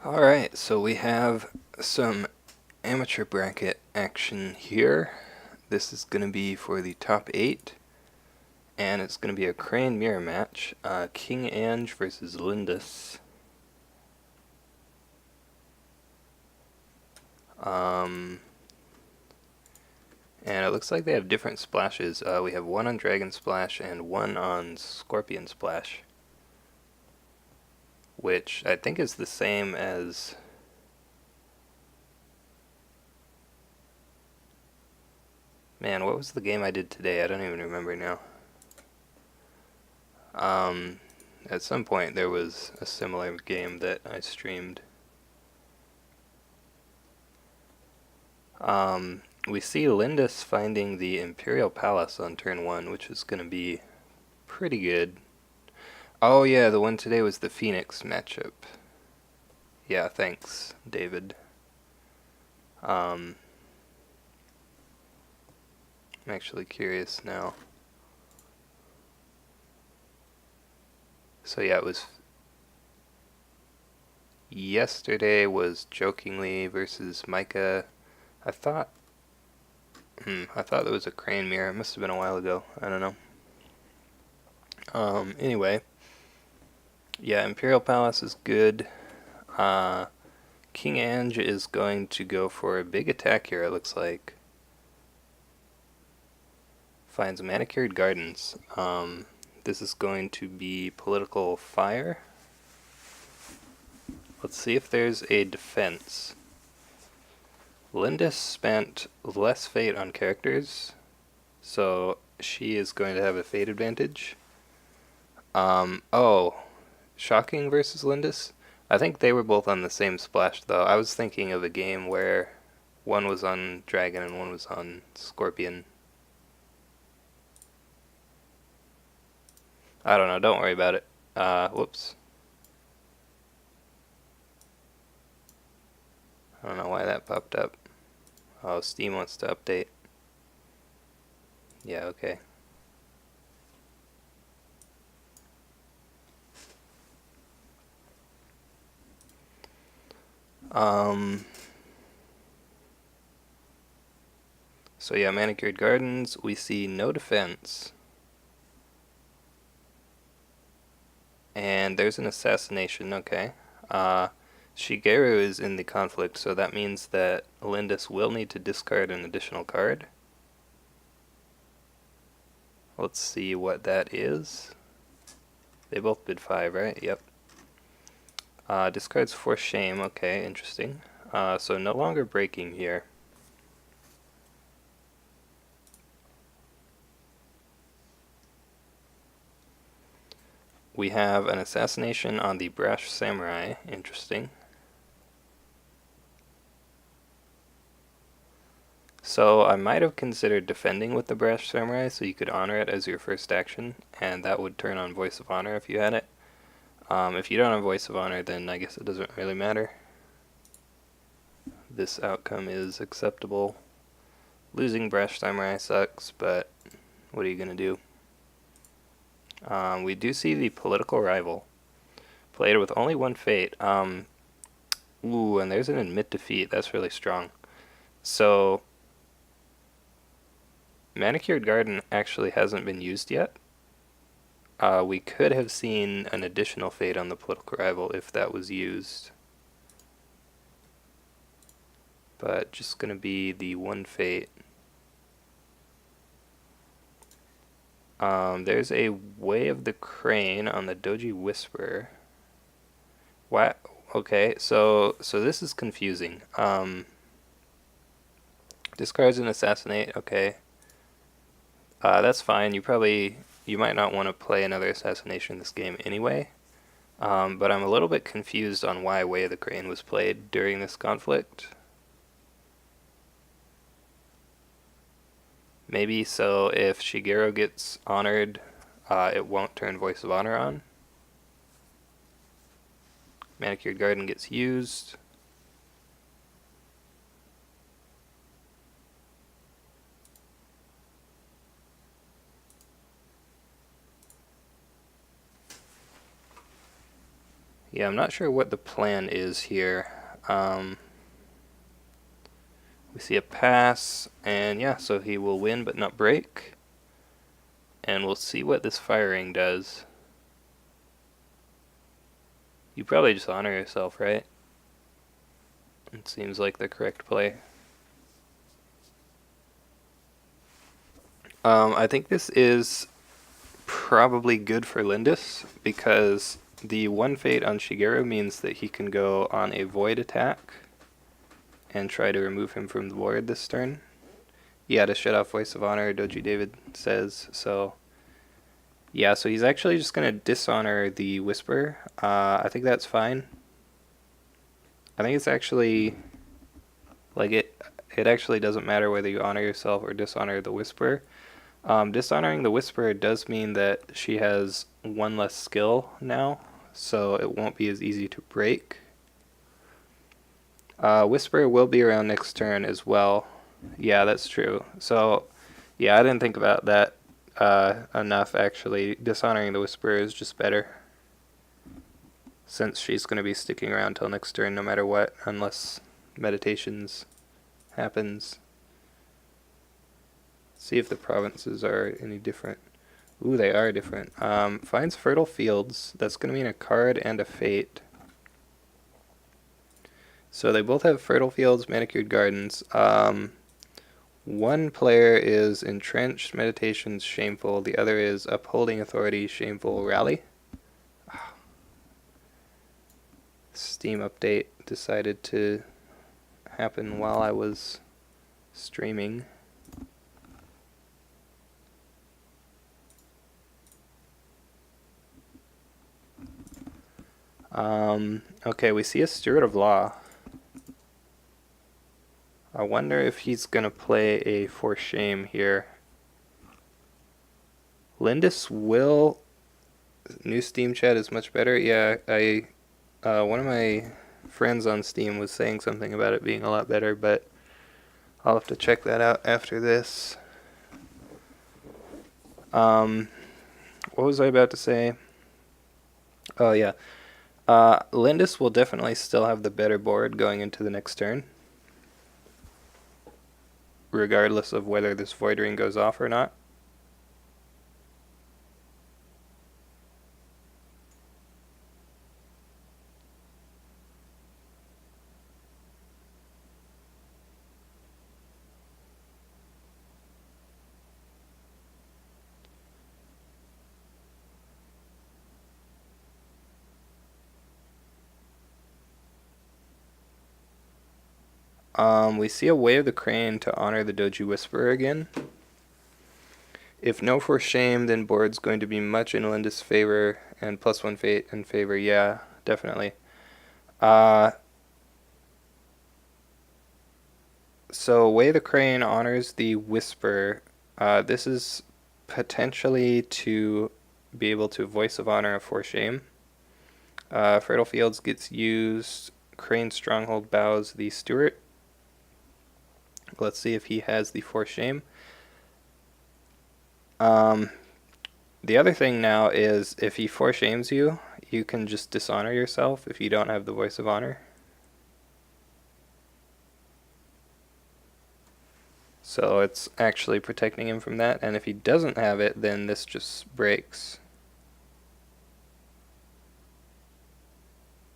Alright, so we have some amateur bracket action here. This is going to be for the top 8, and it's going to be a crane mirror match. Kinganj versus lyndis. And it looks like they have different splashes. We have one on Dragon Splash and one on Scorpion Splash, which I think is the same as... Man, what was the game I did today? I don't even remember now. At some point there was a similar game that I streamed. We see lyndis finding the Imperial Palace on turn 1, which is going to be pretty good. Oh yeah, the one today was the Phoenix matchup. Yeah, thanks, David. I'm actually curious now. So yeah, it was... Yesterday was Jokingly versus Micah. I thought there was a crane mirror. It must have been a while ago. I don't know. Anyway. Yeah, Imperial Palace is good. Kinganj is going to go for a big attack here, it looks like. Finds Manicured Gardens. This is going to be Political Fire. Let's see if there's a defense. lyndis spent less fate on characters, so she is going to have a fate advantage. Oh, Shocking versus lyndis? I think they were both on the same splash, though. I was thinking of a game where one was on Dragon and one was on Scorpion. I don't know, don't worry about it. Whoops. I don't know why that popped up. Oh, Steam wants to update. Yeah, okay. So yeah, Manicured Gardens, we see no defense. And there's an assassination, okay. Shigeru is in the conflict, so that means that lyndis will need to discard an additional card. Let's see what that is. They both bid 5, right? Yep. Discards for shame, okay, interesting. So no longer breaking here. We have an assassination on the Brash Samurai, interesting. So I might have considered defending with the Brash Samurai so you could honor it as your first action, and that would turn on Voice of Honor if you had it. If you don't have Voice of Honor, then I guess it doesn't really matter. This outcome is acceptable. Losing Brash Samurai sucks, but what are you going to do? We do see the Political Rival. Played with only one fate. Ooh, and there's an admit defeat. That's really strong. So, Manicured Garden actually hasn't been used yet. We could have seen an additional fate on the Political Rival if that was used. But just going to be the one fate. There's a Way of the Crane on the Doji Whisperer. What? Okay, so this is confusing. Discards and assassinate. Okay, that's fine. You might not want to play another assassination in this game anyway. But I'm a little bit confused on why Way of the Crane was played during this conflict. Maybe so if Shigeru gets honored, it won't turn Voice of Honor on. Manicured Garden gets used. Yeah, I'm not sure what the plan is here. We see a pass, and yeah, so he will win but not break. And we'll see what this firing does. You probably just honor yourself, right? It seems like the correct play. I think this is probably good for Lyndis, because the one fate on Shigeru means that he can go on a void attack and try to remove him from the board this turn. Yeah, to shut off Voice of Honor, Doji David says. So, yeah, so he's actually just going to dishonor the Whisper. I think that's fine. I think it's actually, like, it actually doesn't matter whether you honor yourself or dishonor the Whisper. Dishonoring the Whisper does mean that she has one less skill now, so it won't be as easy to break. Whisper will be around next turn as well. Yeah, that's true. So, yeah, I didn't think about that enough, actually. Dishonoring the Whisper is just better, since she's going to be sticking around till next turn no matter what, unless Meditations happens. See if the provinces are any different. Ooh, they are different. Finds Fertile Fields. That's going to mean a card and a fate. So they both have Fertile Fields, Manicured Gardens. One player is Entrenched, Meditations, Shameful. The other is Upholding Authority, Shameful, Rally. Steam update decided to happen while I was streaming. Okay, we see a Steward of Law. I wonder if he's going to play a For Shame here. Lyndis will... New Steam chat is much better. Yeah, one of my friends on Steam was saying something about it being a lot better, but I'll have to check that out after this. What was I about to say? Oh, yeah. Lyndis will definitely still have the better board going into the next turn, regardless of whether this Void Ring goes off or not. We see a Way of the Crane to honor the Doji Whisperer again. If no For Shame, then board's going to be much in Lyndis' favor, and +1 fate in favor. Yeah, definitely. So Way of the Crane honors the Whisper. This is potentially to be able to Voice of Honor a For Shame. Fertile Fields gets used. Crane Stronghold bows the Steward. Let's see if he has the For Shame. The other thing now is if he For Shames you, you can just dishonor yourself if you don't have the Voice of Honor. So it's actually protecting him from that, and if he doesn't have it, then this just breaks.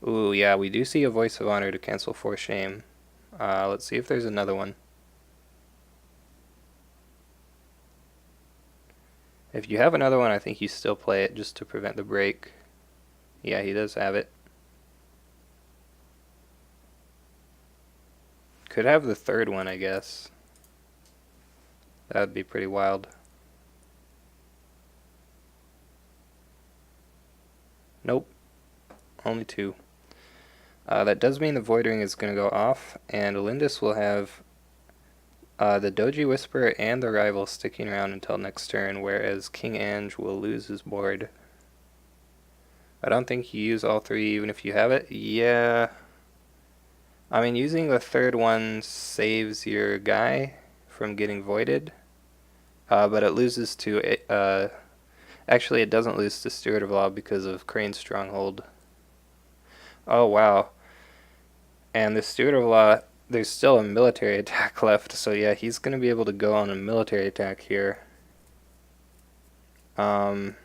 Ooh, yeah, we do see a Voice of Honor to cancel For Shame. Let's see if there's another one. If you have another one, I think you still play it just to prevent the break. Yeah, he does have it. Could have the third one, I guess. That would be pretty wild. Nope. Only two. That does mean the Void Ring is going to go off, and Lyndis will have the Doji Whisperer and the Rival sticking around until next turn, whereas kinganj will lose his board. I don't think you use all three even if you have it. Yeah. I mean, using the third one saves your guy from getting voided, but it loses to... actually, it doesn't lose to Steward of Law because of Crane's Stronghold. Oh, wow. And the Steward of Law, there's still a military attack left, so yeah, he's going to be able to go on a military attack here. Um,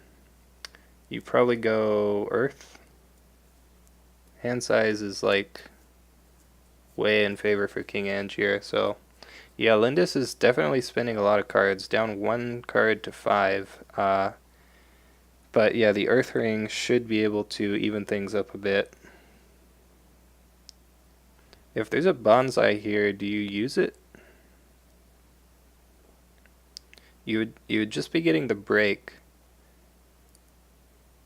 you probably go Earth. Hand size is like way in favor for kinganj here, so yeah, Lyndis is definitely spending a lot of cards, down one card to 5. But yeah, the Earth Ring should be able to even things up a bit. If there's a bonsai here, do you use it? You would just be getting the break.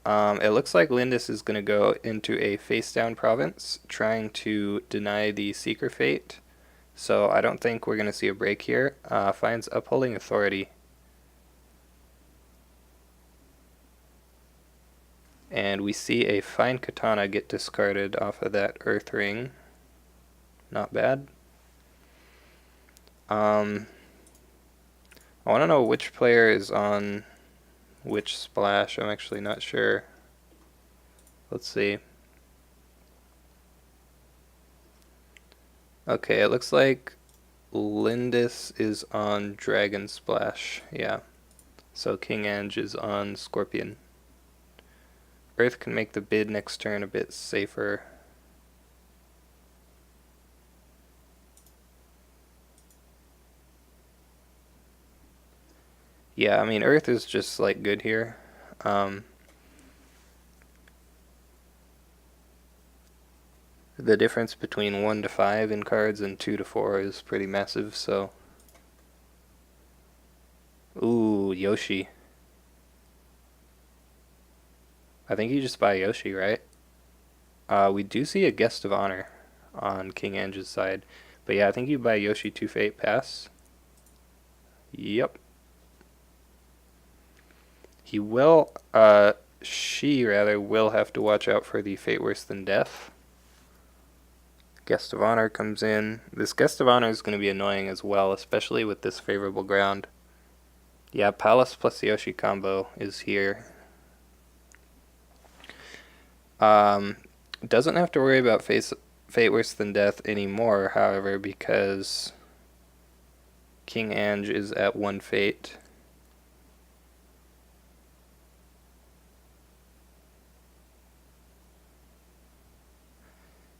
It looks like Lyndis is going to go into a face-down province, trying to deny the Seeker Fate. So I don't think we're going to see a break here. Finds Upholding Authority. And we see a Fine Katana get discarded off of that Earth Ring. Not bad. I want to know which player is on which splash. I'm actually not sure. Let's see. Okay, it looks like Lyndis is on Dragon Splash. Yeah. So kinganj is on Scorpion. Earth can make the bid next turn a bit safer. Yeah, I mean, Earth is just like good here. The difference between 1 to 5 in cards and 2 to 4 is pretty massive, so. Ooh, Yoshi. I think you just buy Yoshi, right? We do see a Guest of Honor on kinganj's side. But yeah, I think you buy Yoshi 2 Fate Pass. Yep. He will, she rather, will have to watch out for the Fate Worse Than Death. Guest of Honor comes in. This Guest of Honor is going to be annoying as well, especially with this favorable ground. Yeah, Palace plus Yoshi combo is here. Doesn't have to worry about Fate Worse Than Death anymore, however, because kinganj is at 1 Fate.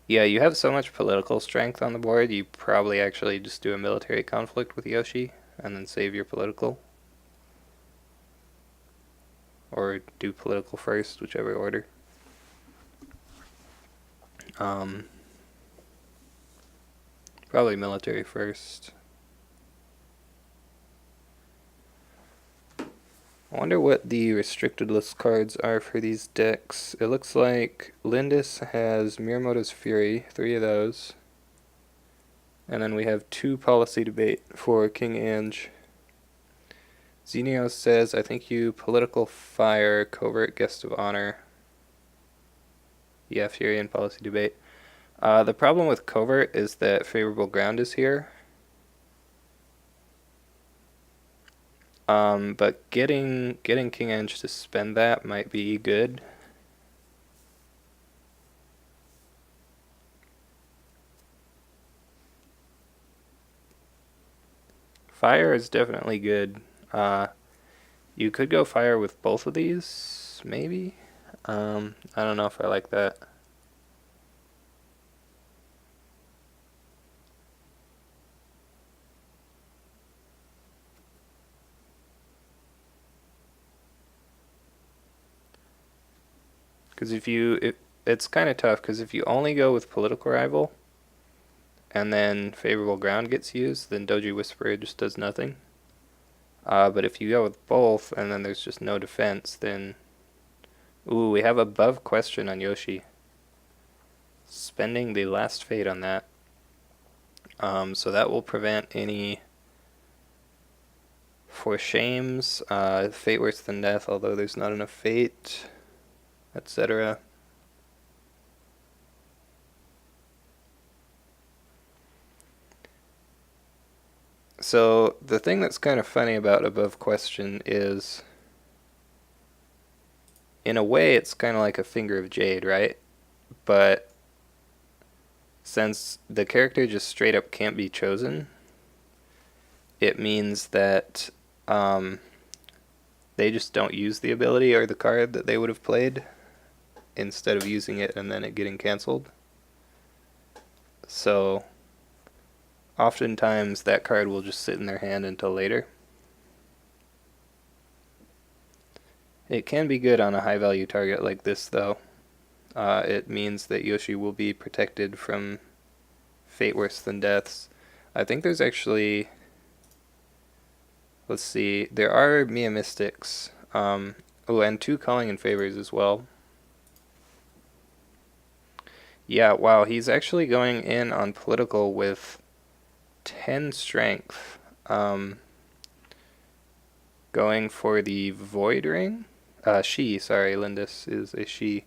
Yeah, you have so much political strength on the board, you probably actually just do a military conflict with Yoshi and then save your political. Or do political first, whichever order. Probably military first. I wonder what the restricted list cards are for these decks. It looks like Lyndis has Miyamoto's Fury, 3 of those. And then we have 2 Policy Debate for kinganj. Xenios says, I think you Political Fire, Covert Guest of Honor. Yeah, Fury and Policy Debate. The problem with Covert is that favorable ground is here. But getting kinganj to spend that might be good. Fire is definitely good. You could go fire with both of these, maybe? I don't know if I like that. Because it's kind of tough, because if you only go with Political Rival, and then favorable ground gets used, then Doji Whisperer just does nothing. But if you go with both, and then there's just no defense, then... Ooh, we have above question on Yoshi. Spending the last fate on that. So that will prevent any... For shames, Fate Worse Than Death, although there's not enough fate, etc. So the thing that's kind of funny about above question is, in a way, it's kind of like a Finger of Jade, right? But since the character just straight up can't be chosen, it means that they just don't use the ability or the card that they would have played instead of using it and then it getting canceled. So oftentimes that card will just sit in their hand until later. It can be good on a high value target like this though. It means that Yoshi will be protected from fate worse than deaths. I think there's actually, let's see, there are Mia Mystics. Oh, and 2 Calling in Favors as well. Yeah, wow, he's actually going in on political with 10 strength. Going for the Void Ring. Sorry, Lyndis is a she.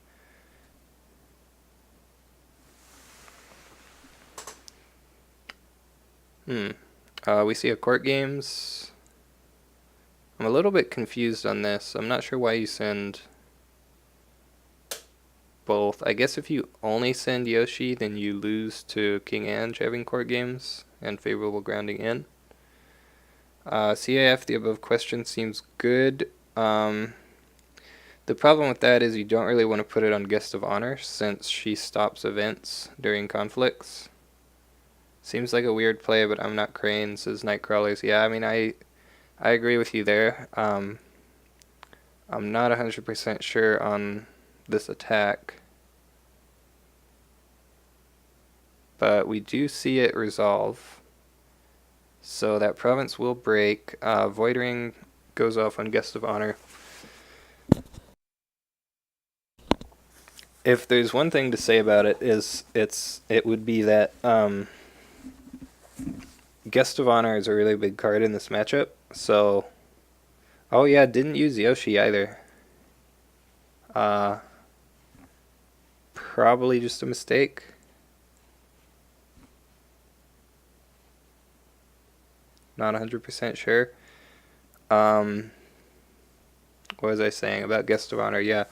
We see a court games. I'm a little bit confused on this. I'm not sure why you send both. I guess if you only send Yoshi, then you lose to kinganj having court games and favorable grounding in. CAF, the above question seems good. The problem with that is you don't really want to put it on Guest of Honor since she stops events during conflicts. Seems like a weird play, but I'm not Crane, says Nightcrawlers. Yeah, I mean, I agree with you there. I'm not 100% sure on this attack, but we do see it resolve. So that province will break. Void Ring goes off on Guest of Honor. If there's one thing to say about it, it would be that Guest of Honor is a really big card in this matchup. So, oh yeah, didn't use Yoshi either. Probably just a mistake. Not 100% sure. What was I saying about Guest of Honor? Yeah.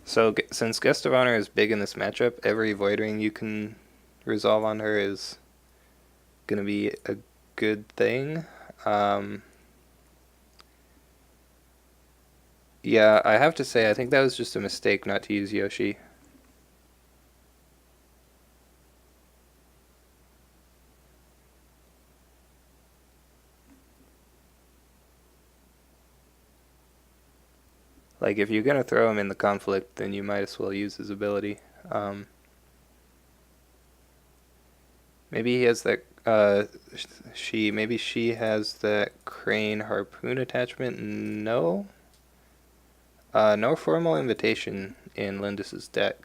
So since Guest of Honor is big in this matchup, every Void Ring you can resolve on her is gonna be a good thing. Yeah, I have to say, I think that was just a mistake not to use Yoshi. Like, if you're gonna throw him in the conflict, then you might as well use his ability. Maybe he has that, maybe she has that Crane Harpoon attachment? No? No formal invitation in Lyndis's deck.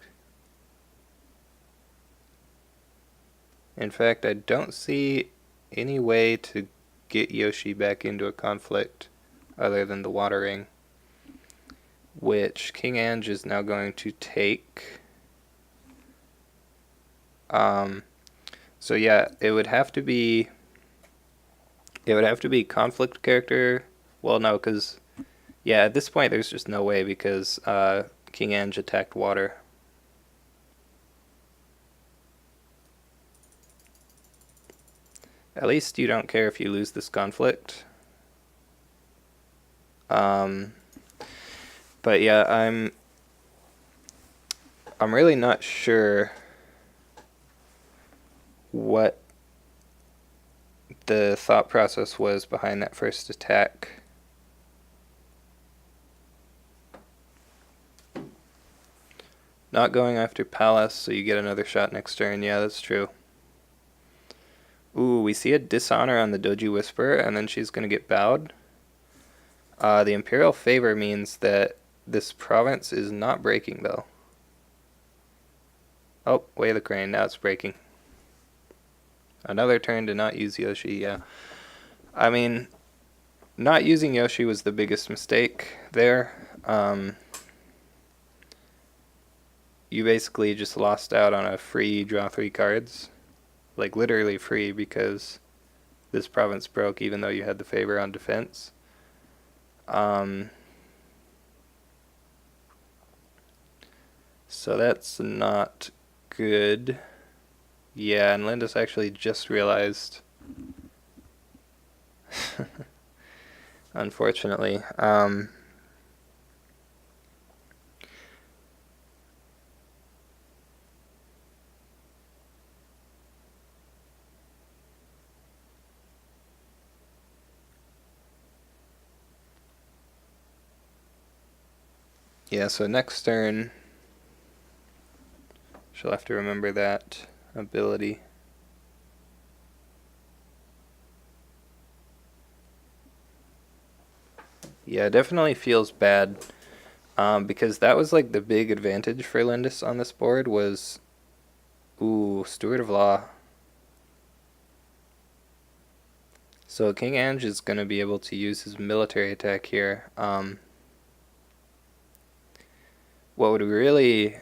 In fact, I don't see any way to get Yoshi back into a conflict other than the Water Ring, which kinganj is now going to take. So yeah, it would have to be conflict character. Well, no, because yeah, at this point there's just no way because kinganj attacked water. At least you don't care if you lose this conflict. But yeah, I'm really not sure what the thought process was behind that first attack. Not going after Palace, so you get another shot next turn. Yeah, that's true. Ooh, we see a dishonor on the Doji Whisperer, and then she's going to get bowed. The Imperial Favor means that this province is not breaking, though. Oh, Way of the Crane, now it's breaking. Another turn to not use Yoshi, yeah. I mean, not using Yoshi was the biggest mistake there. You basically just lost out on a free draw 3 cards. Like, literally free, because this province broke even though you had the favor on defense. So that's not good. Yeah, and Lyndis actually just realized, unfortunately. Yeah, so next turn, she'll have to remember that ability. Yeah, it definitely feels bad. Because that was like the big advantage for Lyndis on this board was, ooh, Steward of Law. So kinganj is going to be able to use his military attack here. What would really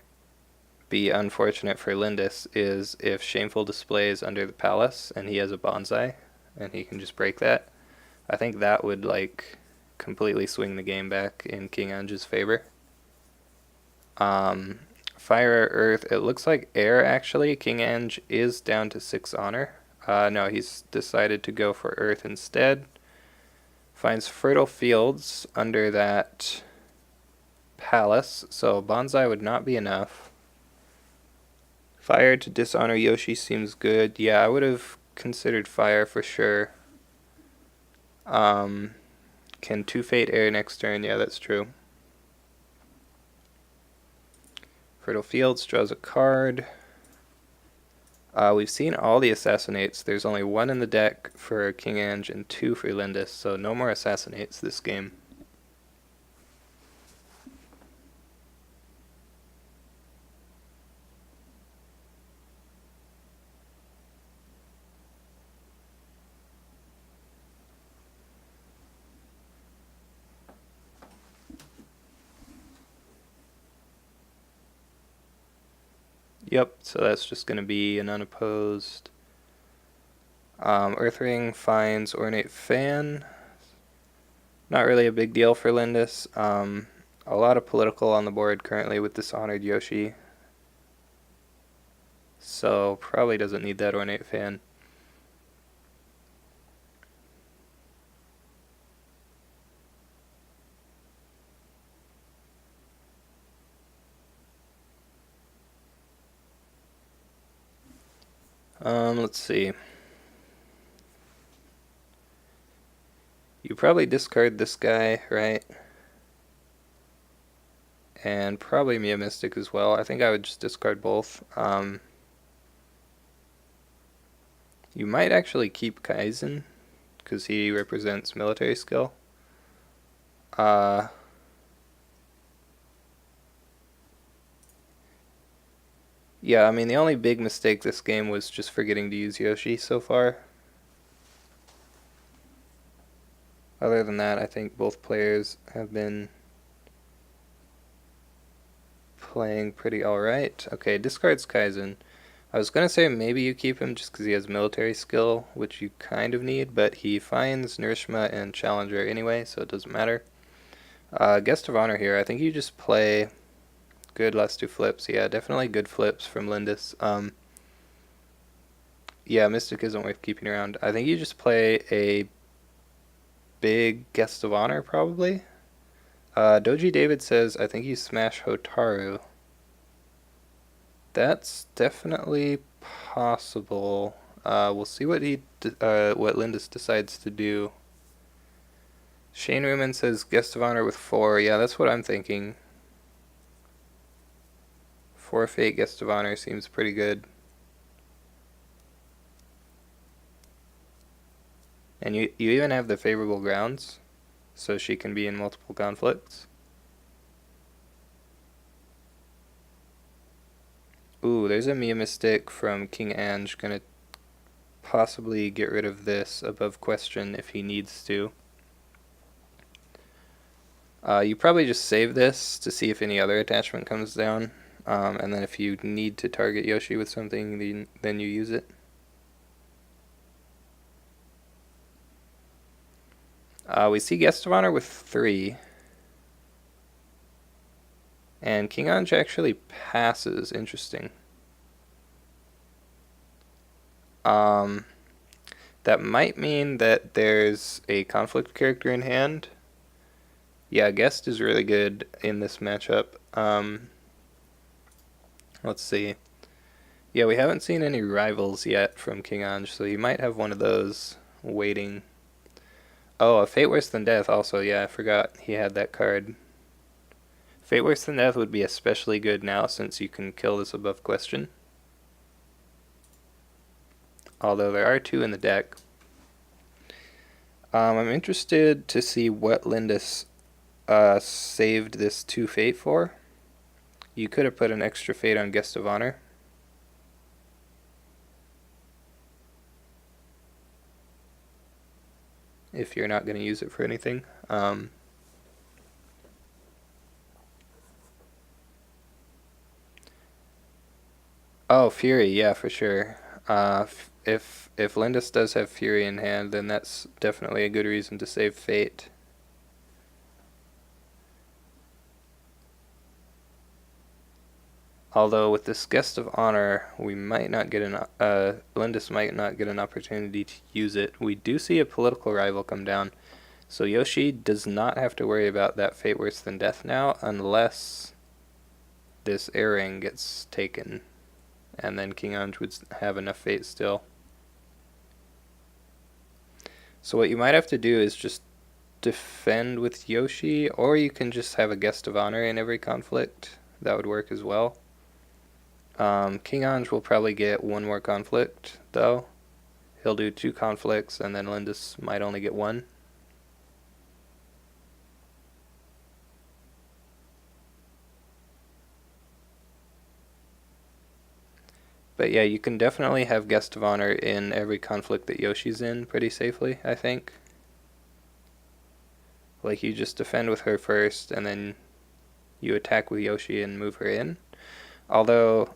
be unfortunate for Lyndis is if Shameful Display is under the palace and he has a bonsai and he can just break that. I think that would like completely swing the game back in kinganj's favor. Fire or Earth, it looks like air actually. Kinganj is down to 6 honor. No, he's decided to go for Earth instead. Finds fertile fields under that palace, so bonsai would not be enough. Fire to dishonor Yoshi seems good. Yeah, I would have considered fire for sure. Can 2 Fate air next turn? Yeah, that's true. Fertile Fields draws a card. We've seen all the Assassinates. There's only 1 in the deck for kinganj and 2 for Lyndis, so no more Assassinates this game. Yep, so that's just going to be an unopposed. Earthring finds Ornate Fan. Not really a big deal for Lyndis. A lot of political on the board currently with Dishonored Yoshi. So probably doesn't need that Ornate Fan. Let's see. You probably discard this guy, right? And probably Mia Mystic as well. I think I would just discard both. You might actually keep Kaizen, because he represents military skill. Yeah, I mean, the only big mistake this game was just forgetting to use Yoshi so far. Other than that, I think both players have been playing pretty alright. Okay, discards Kaizen. I was going to say maybe you keep him just because he has military skill, which you kind of need, but he finds Nourishma and Challenger anyway, so it doesn't matter. Guest of Honor here. I think you just play good last 2 flips. Yeah, definitely good flips from Lyndis. Yeah, Mystic isn't worth keeping around. I think you just play a big Guest of Honor, probably. Doji David says, I think you smash Hotaru. That's definitely possible. We'll see what what Lyndis decides to do. Shane Ruman says Guest of Honor with 4. Yeah, that's what I'm thinking. 4 Fate Guest of Honor seems pretty good. And you even have the favorable grounds, so she can be in multiple conflicts. Ooh, there's a Mia Mystic from kinganj. Gonna possibly get rid of this above question if he needs to. You probably just save this to see if any other attachment comes down. And then if you need to target Yoshi with something, then you use it. We see Guest of Honor with 3. And kinganj actually passes. Interesting. Um, that might mean that there's a conflict character in hand. Yeah, Guest is really good in this matchup. Let's see. Yeah, we haven't seen any rivals yet from kinganj, so you might have one of those waiting. Oh, a Fate Worse Than Death also, yeah, I forgot he had that card. Fate Worse Than Death would be especially good now since you can kill this above question. Although there are two in the deck. I'm interested to see what lyndis saved this 2 Fate for. You could have put an extra Fate on Guest of Honor. If you're not going to use it for anything. Oh, Fury, yeah, for sure. If lyndis does have Fury in hand, then that's definitely a good reason to save Fate. Although with this Guest of Honor, we might not get lyndis might not get an opportunity to use it. We do see a political rival come down, so Yoshi does not have to worry about that Fate Worse Than Death now, unless this airing gets taken, and then kinganj would have enough Fate still. So what you might have to do is just defend with Yoshi, or you can just have a Guest of Honor in every conflict. That would work as well. kinganj will probably get one more conflict, though. He'll do 2 conflicts, and then lyndis might only get 1. But yeah, you can definitely have Guest of Honor in every conflict that Yoshi's in pretty safely, I think. Like, you just defend with her first, and then you attack with Yoshi and move her in. Although,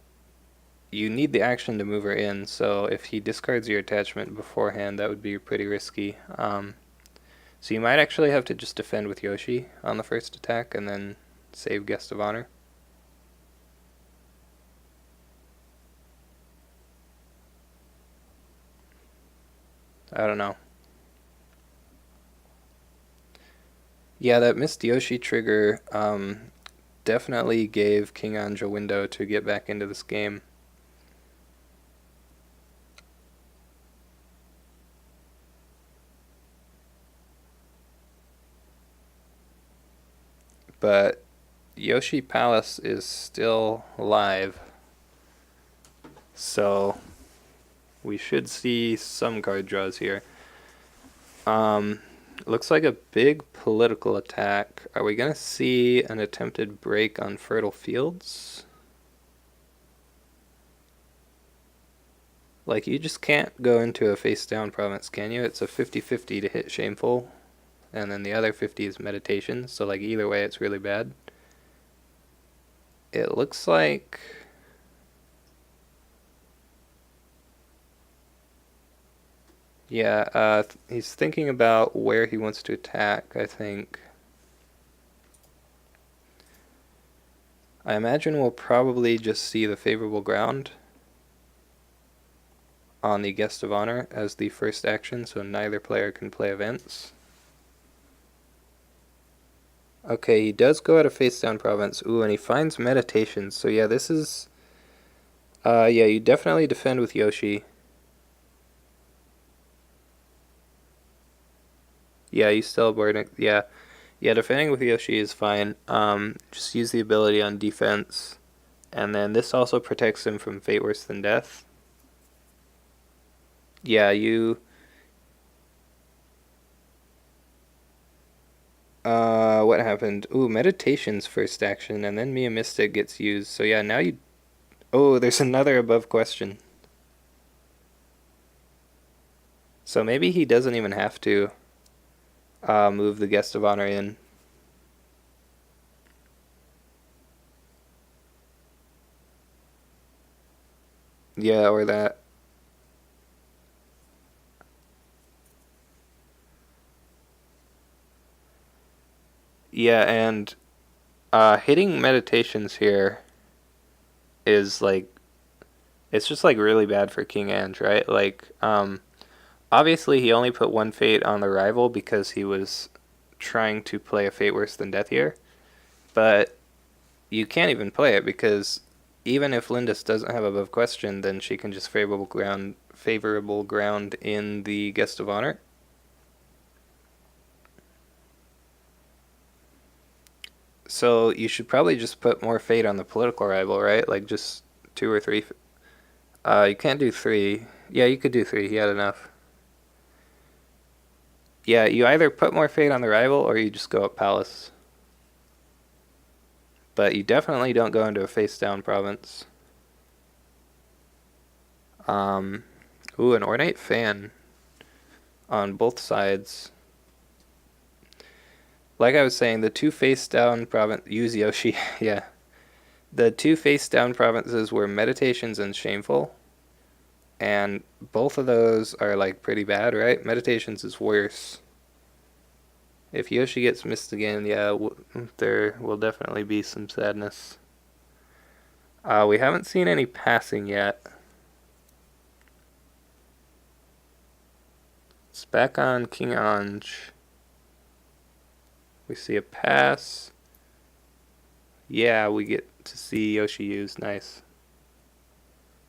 you need the action to move her in, so if he discards your attachment beforehand, that would be pretty risky. So you might actually have to just defend with Yoshi on the first attack, and then save Guest of Honor. I don't know. Yeah, that missed Yoshi trigger definitely gave kinganj a window to get back into this game. But Yoshi Palace is still live, so we should see some card draws here. Looks like a big political attack. Are we going to see an attempted break on Fertile Fields? Like, you just can't go into a face-down province, can you? It's a 50-50 to hit Shameful, and then the other 50 is Meditation, so like either way it's really bad. It looks like... Yeah, he's thinking about where he wants to attack, I think. I imagine we'll probably just see the favorable ground on the Guest of Honor as the first action, so neither player can play events. Okay, he does go out of face down province. Ooh, and he finds Meditation. So yeah, this is... yeah, you definitely defend with Yoshi. Yeah, you still board it. Yeah. Yeah, defending with Yoshi is fine. Just use the ability on defense. And then this also protects him from Fate Worse Than Death. Yeah, you... what happened? Ooh, Meditation's first action, and then Mia Mystic gets used. So yeah, now you... Oh, there's another above question. So maybe he doesn't even have to move the Guest of Honor in. Yeah, or that. Yeah, and hitting Meditations here is like It's just like really bad for kinganj, right? Like, obviously he only put one fate on the rival because he was trying to play a fate worse than death here. But you can't even play it because even if Lyndis doesn't have above question, then she can just favorable ground in the guest of honor. So you should probably just put more fate on the political rival, right? Like just two or three. You can't do three. Yeah, you could do three. He had enough. Yeah, you either put more fate on the rival or you just go up palace. But you definitely don't go into a face down province. Um, ooh, an ornate fan on both sides. Like I was saying, the two face down province use Yoshi. Yeah, the two face down provinces were meditations and shameful, and both of those are like pretty bad, right? Meditations is worse. If Yoshi gets missed again, yeah, there will definitely be some sadness. We haven't seen any passing yet. It's back on kinganj. We see a pass. Yeah, we get to see Yoshi use. Nice.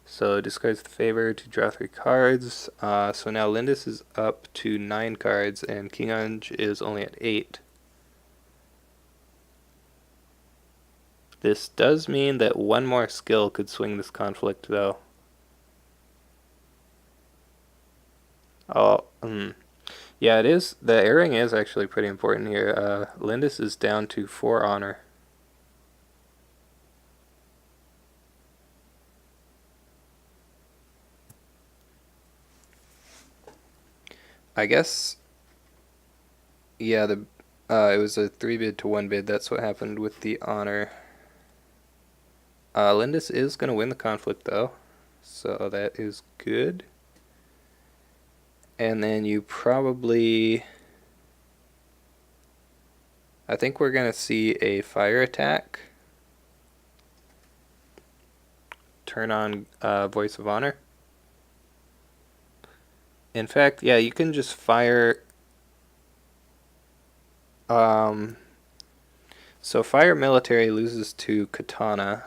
So discards the favor to draw 3 cards. So now Lyndis is up to 9 cards and kinganj is only at 8. This does mean that one more skill could swing this conflict, though. Oh, yeah, it is. The airing is actually pretty important here. Lyndis is down to 4 honor. I guess, yeah, it was a 3 bid to 1 bid. That's what happened with the honor. Lyndis is going to win the conflict, though, so that is good. And then you probably... I think we're going to see a fire attack. Turn on Voice of Honor. In fact, yeah, you can just fire... So fire military loses to katana.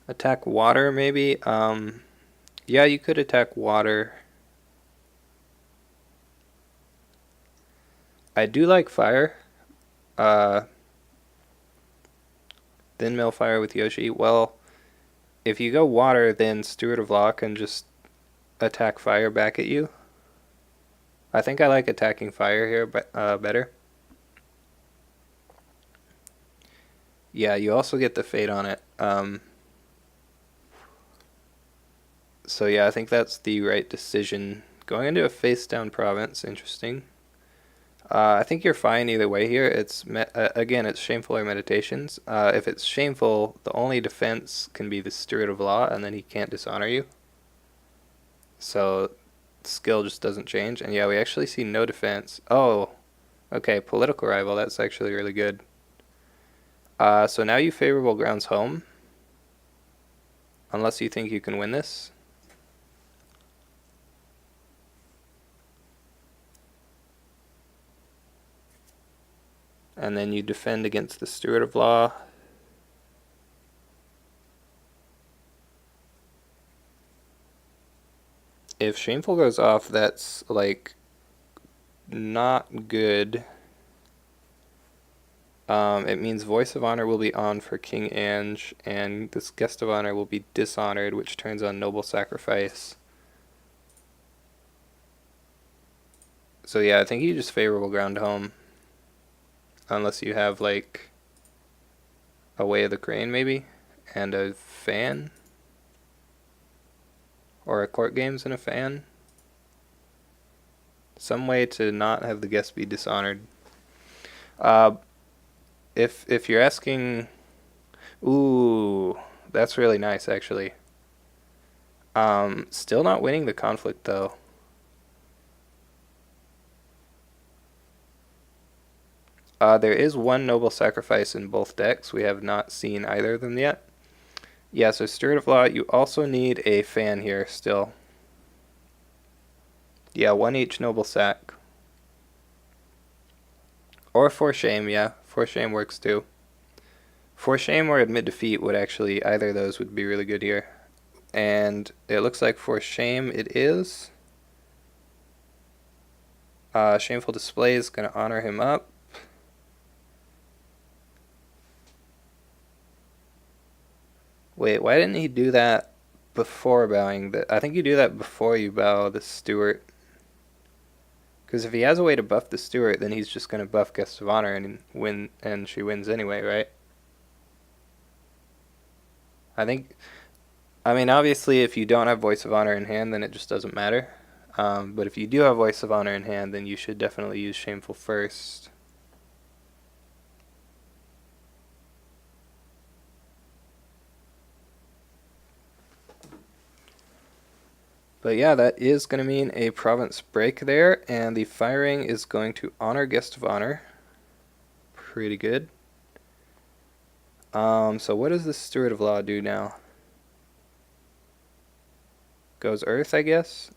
Attack water, maybe? Yeah, you could attack water. I do like fire. Thin mill fire with Yoshi. Well, if you go water, then Steward of Law can just attack fire back at you. I think I like attacking fire here better. Yeah, you also get the fate on it. So yeah, I think that's the right decision. Going into a face-down province, interesting. I think you're fine either way here. It's again, it's shameful or meditations. If it's shameful, the only defense can be the Steward of Law, and then he can't dishonor you. So skill just doesn't change. And yeah, we actually see no defense. Oh, okay, political rival. That's actually really good. So now you favorable grounds home. Unless you think you can win this. And then you defend against the Steward of Law. If shameful goes off, that's like not good. It means Voice of Honor will be on for kinganj, and this Guest of Honor will be dishonored, which turns on Noble Sacrifice. So yeah, I think you just favorable ground home. Unless you have like a Way of the Crane maybe, and a fan. Or a court games and a fan. Some way to not have the guest be dishonored. If you're asking, ooh, that's really nice actually. Still not winning the conflict though. There is one noble sacrifice in both decks. We have not seen either of them yet. Yeah, so Steward of Law, you also need a fan here still. Yeah, one each noble sack. Or For Shame, yeah. For Shame works too. For Shame or Admit Defeat would actually, either of those would be really good here. And it looks like For Shame it is. Shameful Display is going to honor him up. Wait, why didn't he do that before bowing? I think you do that before you bow the Steward. Because if he has a way to buff the Steward, then he's just going to buff Guest of Honor and win, and she wins anyway, right? I mean, obviously, if you don't have Voice of Honor in hand, then it just doesn't matter. But if you do have Voice of Honor in hand, then you should definitely use Shameful first. But yeah, that is going to mean a province break there, and the firing is going to honor Guest of Honor. Pretty good. So what does the Steward of Law do now? Goes Earth, I guess?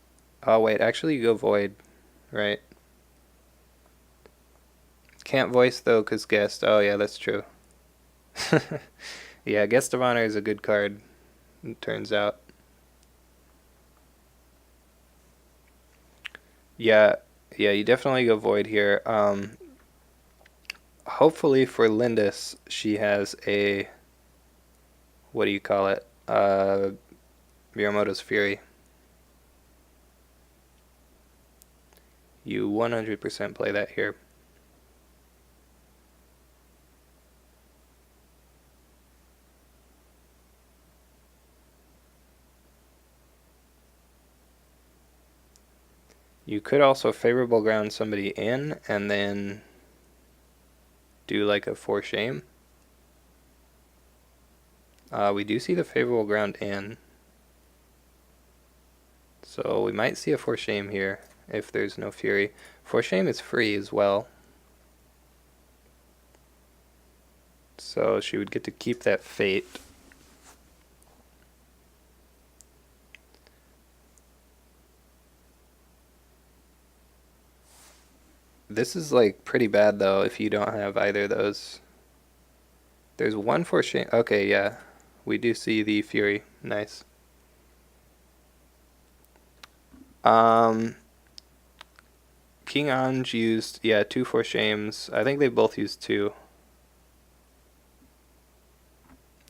Oh, wait, actually you go Void, right? Can't voice, though, because Guest. Oh, yeah, that's true. Yeah, Guest of Honor is a good card, it turns out. Yeah, you definitely go Void here. Hopefully for Lyndis, she has a, what do you call it? Miyamoto's Fury. You 100% play that here. You could also favorable ground somebody in and then do like a For Shame. We do see the favorable ground in. So we might see a For Shame here if there's no Fury. For Shame is free as well. So she would get to keep that Fate. This is like pretty bad though if you don't have either of those. There's one For Shame. Okay, yeah. We do see the Fury. Nice. Kinganj used, yeah, 2 For Shames. I think they both used 2.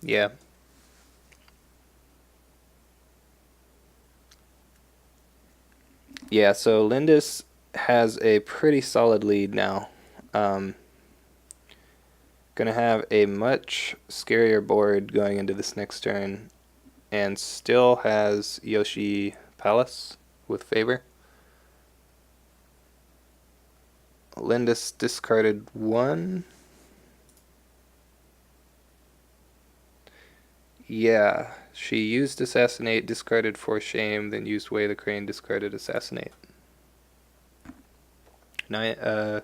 Yeah. Yeah, so Lyndis has a pretty solid lead now. Gonna have a much scarier board going into this next turn, and still has Yoshi Palace with favor. Lyndis discarded 1. Yeah, she used Assassinate, discarded For Shame, then used Way the Crane, discarded Assassinate. Yeah,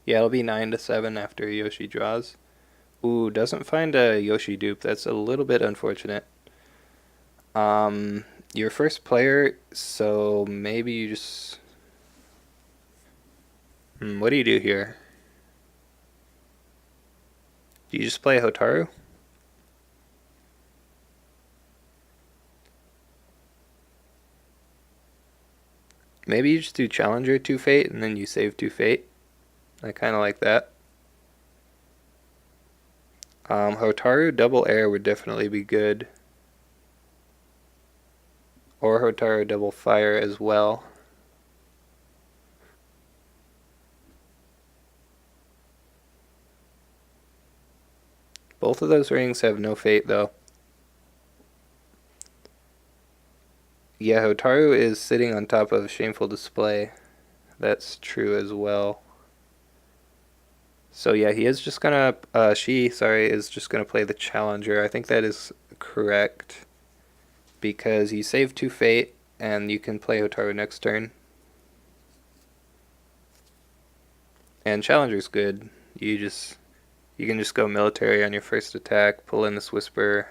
it'll be 9-7 after Yoshi draws. Ooh, doesn't find a Yoshi dupe. That's a little bit unfortunate. Your first player, so maybe you just... what do you do here? Do you just play Hotaru? Maybe you just do Challenger 2 Fate and then you save 2 Fate. I kind of like that. Hotaru double air would definitely be good. Or Hotaru double fire as well. Both of those rings have no fate though. Yeah, Hotaru is sitting on top of Shameful Display. That's true as well. So yeah, he is just gonna, is just gonna play the Challenger. I think that is correct. Because you save 2 Fate, and you can play Hotaru next turn. And Challenger's good. You can just go military on your first attack, pull in this Whisper.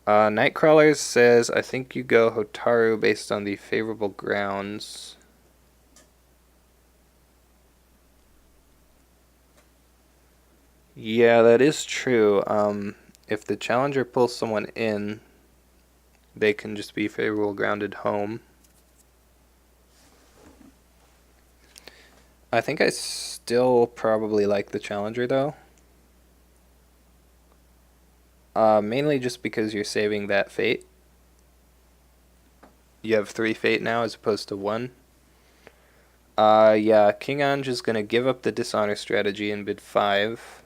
Nightcrawlers says, I think you go Hotaru based on the favorable grounds. Yeah, that is true. If the challenger pulls someone in, they can just be favorable grounded home. I think I still probably like the challenger though. Mainly just because you're saving that fate. You have 3 fate now as opposed to 1. Yeah, Kinganj is gonna give up the dishonor strategy in bid 5.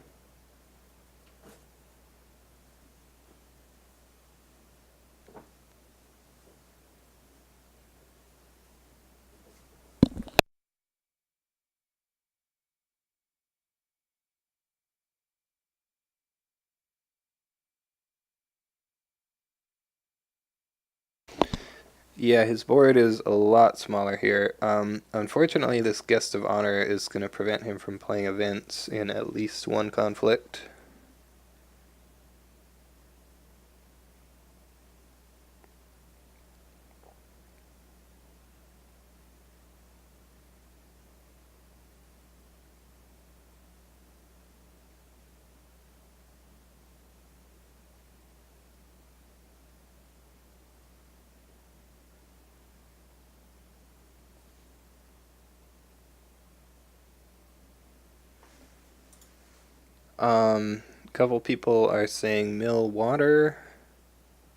Yeah, his board is a lot smaller here. Unfortunately, this guest of honor is going to prevent him from playing events in at least one conflict. A couple people are saying mill water.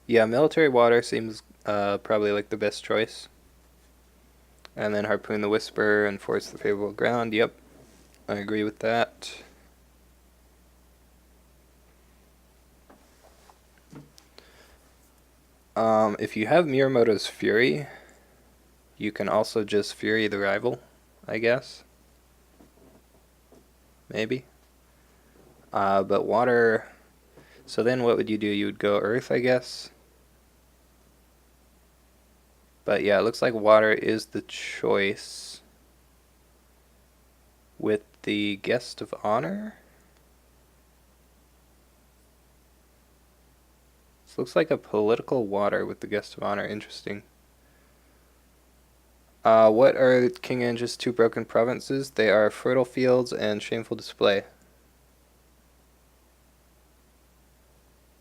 Yeah, military water seems probably like the best choice. And then harpoon the Whisper and force the favorable ground. Yep, I agree with that. If you have Miyamoto's Fury, you can also just Fury the rival, I guess. Maybe. But water. So then what would you do? You would go Earth, I guess. But yeah, it looks like water is the choice with the guest of honor. This looks like a political water with the guest of honor. Interesting. What are Kinganj's 2 broken provinces? They are fertile fields and shameful display.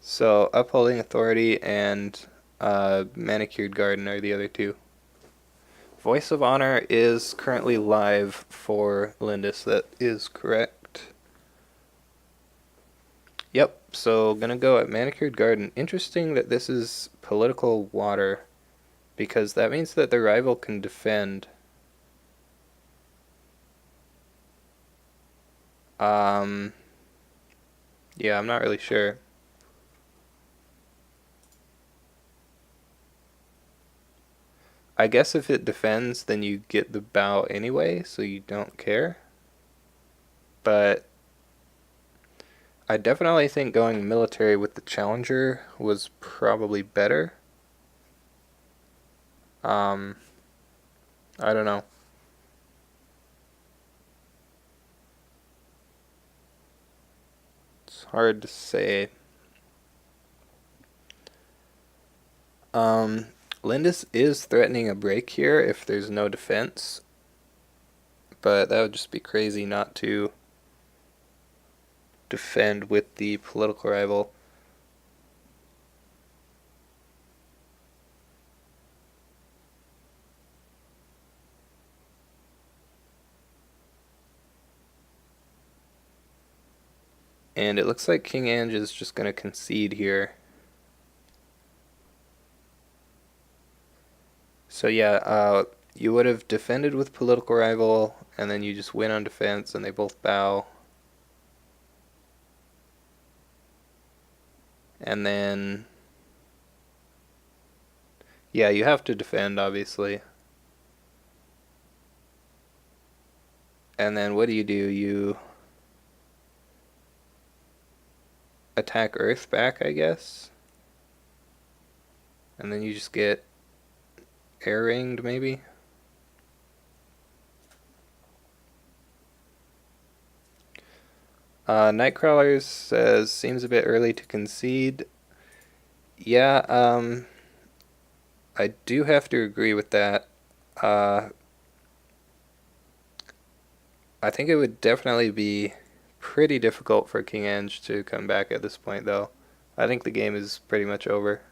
So upholding authority and manicured garden are the other 2. Voice of Honor is currently live for Lyndis. That is correct. Yep, so gonna go at Manicured Garden. Interesting that this is political water, because that means that the rival can defend. Um, yeah, I'm not really sure. I guess if it defends, then you get the bow anyway, so you don't care. But I definitely think going military with the challenger was probably better. I don't know. It's hard to say. Lyndis is threatening a break here if there's no defense, but that would just be crazy not to defend with the political rival. And it looks like Kinganj is just going to concede here. So yeah, you would have defended with political rival, and then you just win on defense, and they both bow. And then, yeah, you have to defend, obviously. And then what do? You attack Earth back, I guess? And then you just get air ringed, maybe? Nightcrawlers says seems a bit early to concede. Yeah, I do have to agree with that. Uh, I think it would definitely be pretty difficult for kinganj to come back at this point, though. I think the game is pretty much over.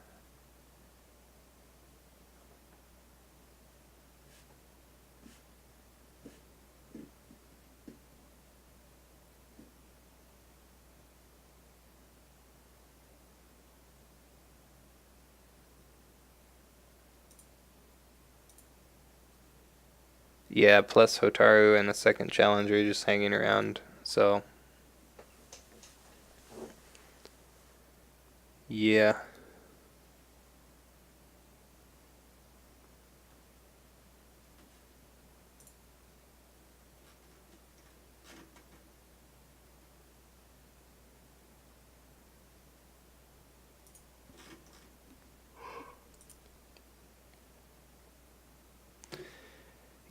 Yeah, plus Hotaru and a second challenger just hanging around. So, yeah.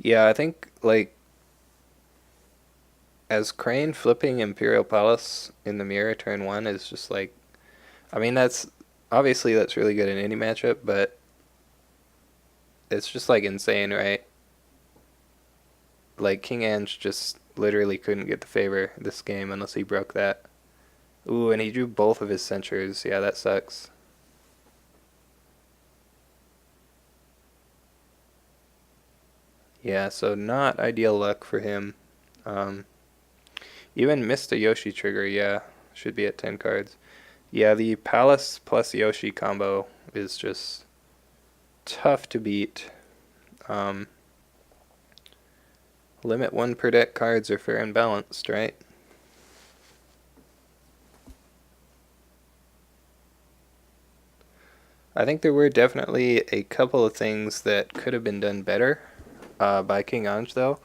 Yeah, I think, like, as Crane flipping Imperial Palace in the mirror turn one is just like, I mean, obviously that's really good in any matchup, but it's just like insane, right? Like King Ange just literally couldn't get the favor this game unless he broke that. Ooh, and he drew both of his censures. Yeah, that sucks. Yeah, so not ideal luck for him. Um, Even missed a Yoshi trigger. Yeah, should be at 10 cards. Yeah, the Palace plus Yoshi combo is just tough to beat. Um, Limit one per deck cards are fair and balanced, right? I think there were definitely a couple of things that could have been done better by King Anj, though.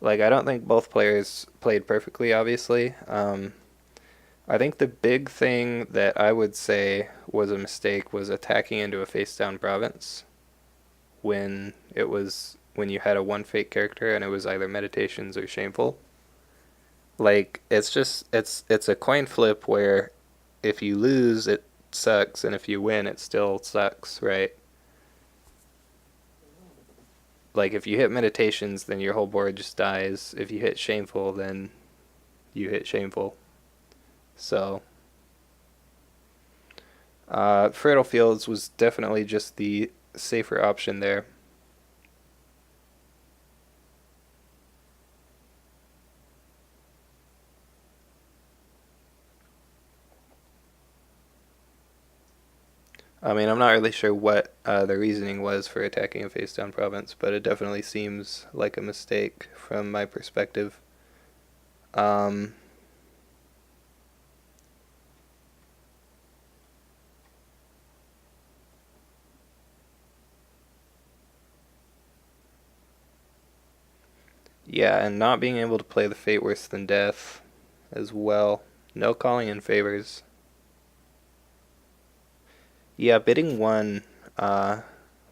Like, I don't think both players played perfectly, obviously. I think the big thing that I would say was a mistake was attacking into a face down province when you had a one fake character and it was either meditations or shameful. Like it's a coin flip where if you lose it sucks and if you win it still sucks, right? Like if you hit meditations then your whole board just dies. If you hit shameful then you hit shameful. So Fertile Fields was definitely just the safer option there. I mean, I'm not really sure what the reasoning was for attacking a face down province, but it definitely seems like a mistake from my perspective. Um, yeah, and not being able to play the Fate Worse Than Death as well. No calling in favors. Yeah, bidding one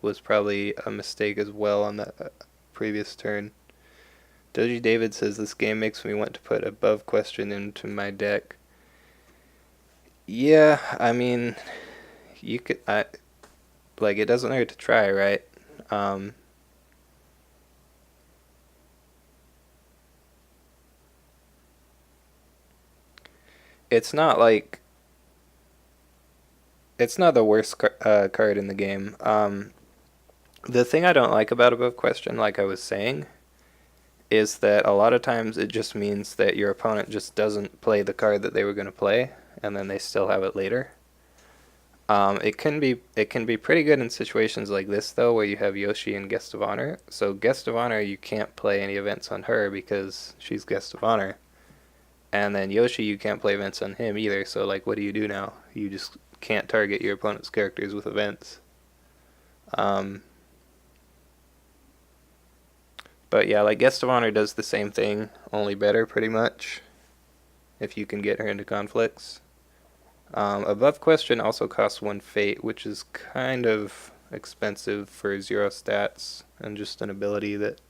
was probably a mistake as well on the previous turn. Doji David says this game makes me want to put above question into my deck. Yeah, I mean, you could, like it doesn't hurt to try, right? Um, it's not like it's not the worst card in the game. The thing I don't like about above question, like I was saying, is that a lot of times it just means that your opponent just doesn't play the card that they were going to play, and then they still have it later. It can be pretty good in situations like this though, where you have Yoshi and Guest of Honor. So Guest of Honor, you can't play any events on her because she's Guest of Honor, and then Yoshi, you can't play events on him either. So like, what do you do now? You just can't target your opponent's characters with events. Um, but yeah, like Guest of Honor does the same thing, only better, pretty much. If you can get her into conflicts. Above question also costs one fate, which is kind of expensive for 0 stats and just an ability that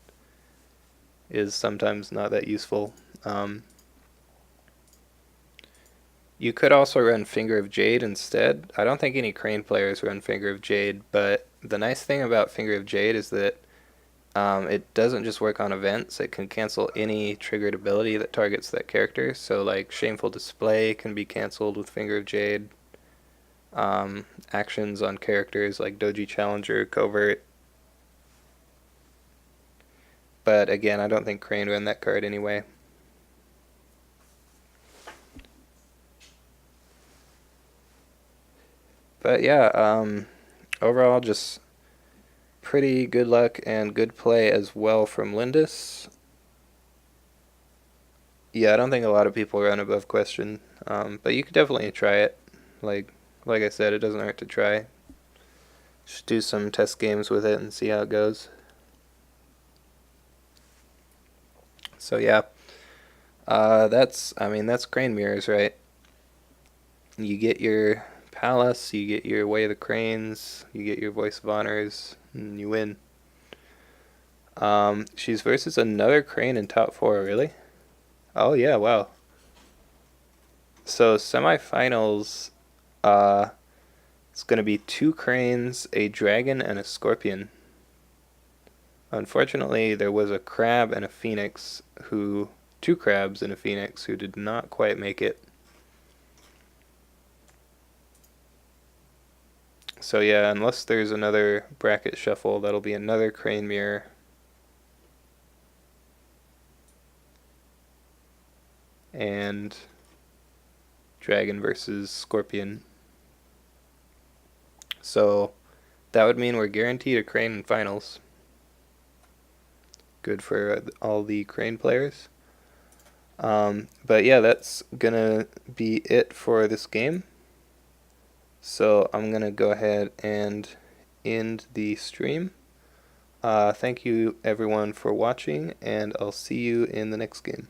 is sometimes not that useful. Um, You could also run Finger of Jade instead. I don't think any Crane players run Finger of Jade, but the nice thing about Finger of Jade is that it doesn't just work on events. It can cancel any triggered ability that targets that character. So, like, Shameful Display can be canceled with Finger of Jade. Actions on characters like Doji Challenger, Covert. But again, I don't think Crane ran that card anyway. But yeah, overall, just pretty good luck and good play as well from Lyndis. Yeah, I don't think a lot of people run above question, but you could definitely try it. Like like I said, it doesn't hurt to try. Just do some test games with it and see how it goes. So yeah, that's Crane Mirrors, right? You get your Palace, you get your Way of the Cranes, you get your Voice of Honors, and you win. She's versus another Crane in top four, really? Oh yeah, wow. So semifinals, uh, it's gonna be two Cranes, a Dragon, and a Scorpion. Unfortunately, there was a Crab and a Phoenix who, two Crabs and a Phoenix who did not quite make it. So yeah, unless there's another bracket shuffle, that'll be another Crane Mirror. And Dragon versus Scorpion. So that would mean we're guaranteed a Crane in finals. Good for all the Crane players. But yeah, that's gonna be it for this game. So I'm gonna go ahead and end the stream. Thank you everyone for watching, and I'll see you in the next game.